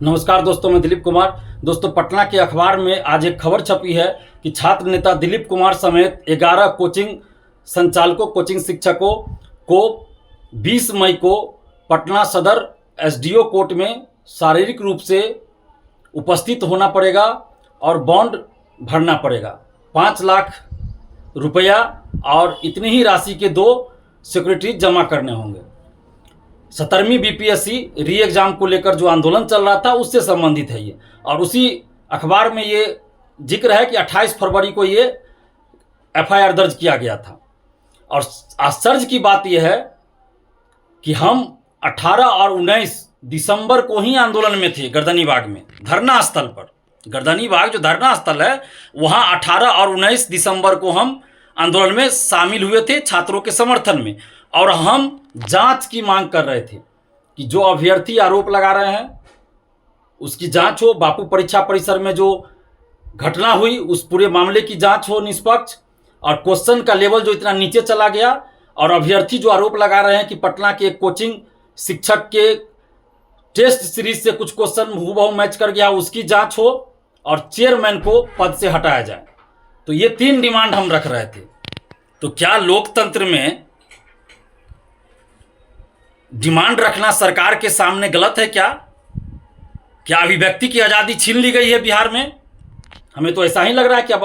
नमस्कार दोस्तों, मैं दिलीप कुमार। दोस्तों, पटना के अखबार में आज एक खबर छपी है कि छात्र नेता दिलीप कुमार समेत 11 कोचिंग संचालकों, कोचिंग शिक्षकों को 20 मई को पटना सदर एसडीओ कोर्ट में शारीरिक रूप से उपस्थित होना पड़ेगा और बॉन्ड भरना पड़ेगा। 5 लाख रुपया और इतनी ही राशि के 2 सिक्योरिटी जमा करने होंगे। 17वीं बीपीएससी री एग्ज़ाम को लेकर जो आंदोलन चल रहा था उससे संबंधित है ये, और उसी अखबार में ये जिक्र है कि 28 फरवरी को ये एफआईआर दर्ज किया गया था। और आश्चर्य की बात यह है कि हम 18 और 19 दिसंबर को ही आंदोलन में थे गर्दनी बाग में, धरना स्थल पर। गर्दनी बाग जो धरना स्थल है वहाँ 18 और 19 दिसंबर को हम आंदोलन में शामिल हुए थे छात्रों के समर्थन में, और हम जांच की मांग कर रहे थे कि जो अभ्यर्थी आरोप लगा रहे हैं उसकी जांच हो, बापू परीक्षा परिसर में जो घटना हुई उस पूरे मामले की जांच हो निष्पक्ष, और क्वेश्चन का लेवल जो इतना नीचे चला गया, और अभ्यर्थी जो आरोप लगा रहे हैं कि पटना के कोचिंग शिक्षक के टेस्ट सीरीज से कुछ क्वेश्चन हूबहू मैच कर गया, उसकी जांच हो, और चेयरमैन को पद से हटाया जाए। तो ये 3 डिमांड हम रख रहे थे। तो क्या लोकतंत्र में डिमांड रखना सरकार के सामने गलत है? क्या अभिव्यक्ति की आज़ादी छीन ली गई है बिहार में? हमें तो ऐसा ही लग रहा है कि अब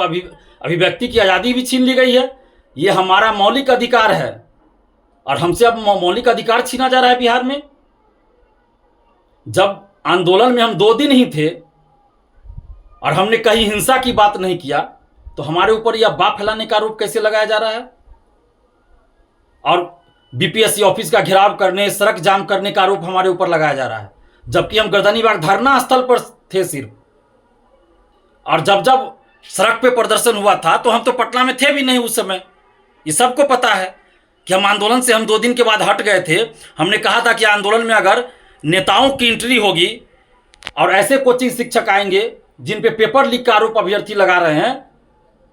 अभिव्यक्ति की आज़ादी भी छीन ली गई है। ये हमारा मौलिक अधिकार है और हमसे अब मौलिक अधिकार छीना जा रहा है बिहार में। जब आंदोलन में हम 2 दिन ही थे और हमने कहीं हिंसा की बात नहीं किया, तो हमारे ऊपर यह अफवाह फैलाने का आरोप कैसे लगाया जा रहा है? और बीपीएससी ऑफिस का घेराव करने, सड़क जाम करने का आरोप हमारे ऊपर लगाया जा रहा है, जबकि हम गर्दनी बाग धरना स्थल पर थे सिर्फ। और जब जब सड़क पे प्रदर्शन हुआ था तो हम तो पटना में थे भी नहीं उस समय। ये सबको पता है कि हम आंदोलन से 2 दिन के बाद हट गए थे। हमने कहा था कि आंदोलन में अगर नेताओं की एंट्री होगी और ऐसे कोचिंग शिक्षक आएंगे जिन पे पेपर लीक का आरोप अभ्यर्थी लगा रहे हैं,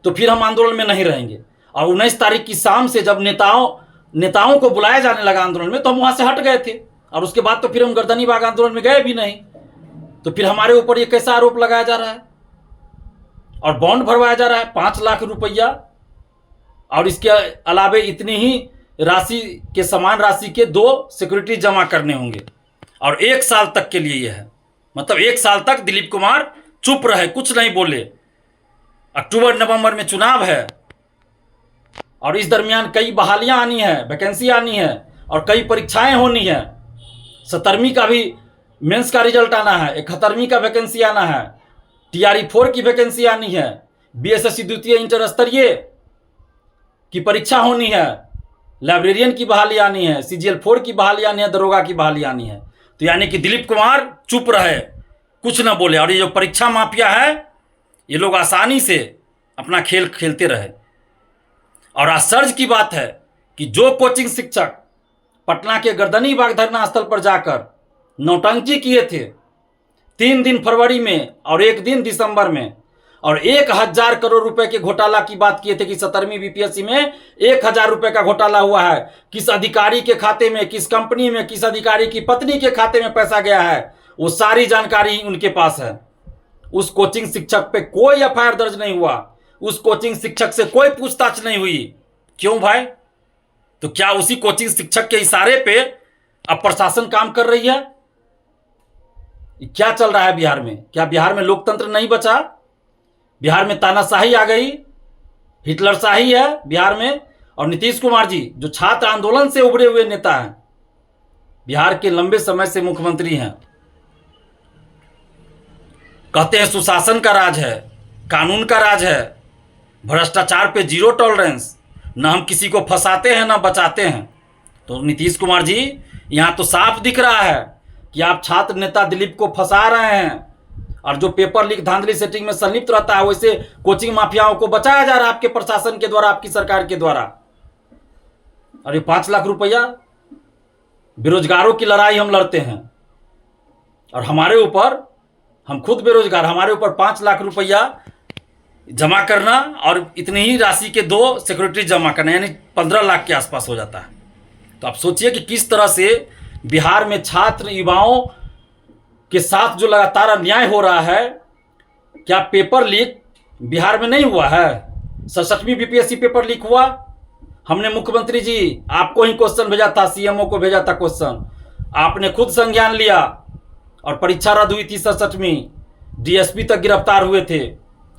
तो फिर हम आंदोलन में नहीं रहेंगे। और 19 तारीख की शाम से जब नेताओं को बुलाया जाने लगा आंदोलन में, तो हम वहाँ से हट गए थे, और उसके बाद तो फिर हम गर्दनी बाग आंदोलन में गए भी नहीं। तो फिर हमारे ऊपर ये कैसा आरोप लगाया जा रहा है और बॉन्ड भरवाया जा रहा है 5 लाख रुपया, और इसके अलावे इतनी ही राशि के समान राशि के 2 सिक्योरिटी जमा करने होंगे, और 1 साल तक के लिए यह है। मतलब 1 साल तक दिलीप कुमार चुप रहे, कुछ नहीं बोले। अक्टूबर नवंबर में चुनाव है और इस दरमियान कई बहालियां आनी है, वैकेंसी आनी है, और कई परीक्षाएं होनी है। 17वीं का भी मेंस का रिजल्ट आना है, 71वीं का वैकेंसी आना है, TRE 4 की वैकेंसी आनी है, BSSC द्वितीय इंटर स्तरीय की परीक्षा होनी है, लाइब्रेरियन की बहाली आनी है, CGL 4 की बहाली आनी है, दरोगा की बहाली आनी है। तो यानी कि दिलीप कुमार चुप रहे, कुछ ना बोले, और ये जो परीक्षा माफिया है ये लोग आसानी से अपना खेल खेलते रहे। और आश्चर्य की बात है कि जो कोचिंग शिक्षक पटना के गर्दनी बाग धरना स्थल पर जाकर नौटंकी किए थे 3 दिन फरवरी में और 1 दिन दिसंबर में, और 1000 करोड़ रुपए के घोटाला की बात किए थे कि 17वीं बीपीएससी में 1000 रुपए का घोटाला हुआ है, किस अधिकारी के खाते में, किस कंपनी में, किस अधिकारी की पत्नी के खाते में पैसा गया है, वो सारी जानकारी उनके पास है। उस कोचिंग शिक्षक पे कोई एफआईआर दर्ज नहीं हुआ, उस कोचिंग शिक्षक से कोई पूछताछ नहीं हुई। क्यों भाई? तो क्या उसी कोचिंग शिक्षक के इशारे पे अब प्रशासन काम कर रही है? क्या चल रहा है बिहार में? क्या बिहार में लोकतंत्र नहीं बचा? बिहार में तानाशाही आ गई, हिटलरशाही है बिहार में। और नीतीश कुमार जी जो छात्र आंदोलन से उभरे हुए नेता हैं, बिहार के लंबे समय से मुख्यमंत्री हैं, कहते हैं सुशासन का राज है, कानून का राज है, भ्रष्टाचार पे 0 टॉलरेंस, न हम किसी को फंसाते हैं न बचाते हैं। तो नीतीश कुमार जी यहाँ तो साफ दिख रहा है कि आप छात्र नेता दिलीप को फंसा रहे हैं, और जो पेपर लीक धांधली सेटिंग में संलिप्त रहता है वैसे कोचिंग माफियाओं को बचाया जा रहा है आपके प्रशासन के द्वारा, आपकी सरकार के द्वारा। और ये 5 लाख रुपया, बेरोजगारों की लड़ाई हम लड़ते हैं, और हमारे ऊपर, हम खुद बेरोजगार, हमारे ऊपर 5 लाख रुपया जमा करना और इतनी ही राशि के 2 सिक्योरिटी जमा करना, यानी 15 लाख के आसपास हो जाता है। तो आप सोचिए कि किस तरह से बिहार में छात्र युवाओं के साथ जो लगातार अन्याय हो रहा है, क्या पेपर लीक बिहार में नहीं हुआ है? 67वीं बीपीएससी पेपर लीक हुआ। हमने मुख्यमंत्री जी आपको ही क्वेश्चन भेजा था, सीएमओ को भेजा था क्वेश्चन, आपने खुद संज्ञान लिया और परीक्षा रद्द हुई थी 67वीं। डीएसपी तक गिरफ्तार हुए थे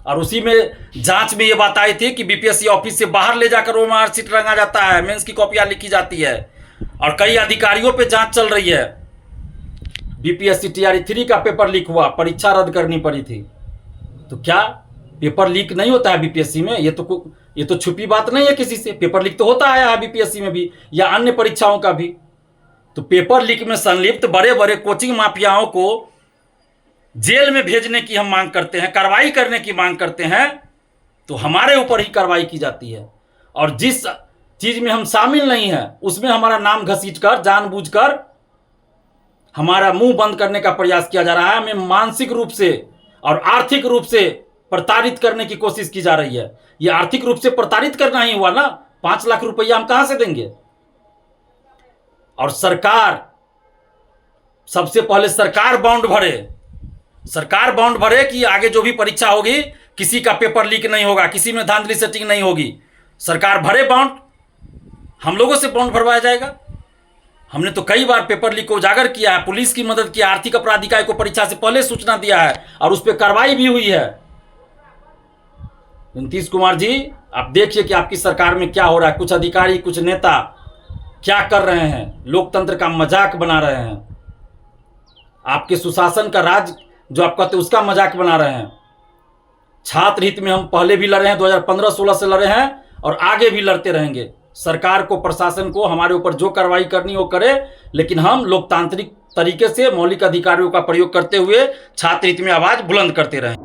और उसी में जांच में ये बात आई थी कि बीपीएससी ऑफिस से बाहर ले जाकर वो मार्कशीट रंगा जाता है, मेंस की कॉपियां लिखी जाती है और कई अधिकारियों पे जांच चल रही है। बीपीएससी टीआरई 3 का पेपर लीक हुआ, परीक्षा रद्द करनी पड़ी थी। तो क्या पेपर लीक नहीं होता है बीपीएससी में? ये तो छुपी बात नहीं है किसी से, पेपर लीक तो होता है बीपीएससी में भी या अन्य परीक्षाओं का भी। तो पेपर लीक में संलिप्त बड़े बड़े कोचिंग माफियाओं को जेल में भेजने की हम मांग करते हैं, कार्रवाई करने की मांग करते हैं, तो हमारे ऊपर ही कार्रवाई की जाती है। और जिस चीज में हम शामिल नहीं है उसमें हमारा नाम घसीटकर जानबूझकर हमारा मुंह बंद करने का प्रयास किया जा रहा है। हमें मानसिक रूप से और आर्थिक रूप से प्रताड़ित करने की कोशिश की जा रही है। ये आर्थिक रूप से प्रताड़ित करना ही हुआ ना, 5 लाख रुपया हम कहां से देंगे? और सरकार, सबसे पहले सरकार बॉन्ड भरे कि आगे जो भी परीक्षा होगी किसी का पेपर लीक नहीं होगा, किसी में धांधली सेटिंग नहीं होगी। सरकार भरे बॉन्ड, हम लोगों से बॉन्ड भरवाया जाएगा। हमने तो कई बार पेपर लीक को उजागर किया है, पुलिस की मदद किया, आर्थिक अपराध इकाई को परीक्षा से पहले सूचना दिया है और उस पर कार्रवाई भी हुई है। नीतीश कुमार जी, आप देखिए कि आपकी सरकार में क्या हो रहा है। कुछ अधिकारी, कुछ नेता क्या कर रहे हैं, लोकतंत्र का मजाक बना रहे हैं। आपके सुशासन का राज जो आप कहते हैं उसका मजाक बना रहे हैं। छात्र हित में हम पहले भी लड़े हैं, 2015-16 से लड़े हैं और आगे भी लड़ते रहेंगे। सरकार को, प्रशासन को हमारे ऊपर जो कार्रवाई करनी वो करे, लेकिन हम लोकतांत्रिक तरीके से मौलिक अधिकारों का प्रयोग करते हुए छात्र हित में आवाज बुलंद करते रहें।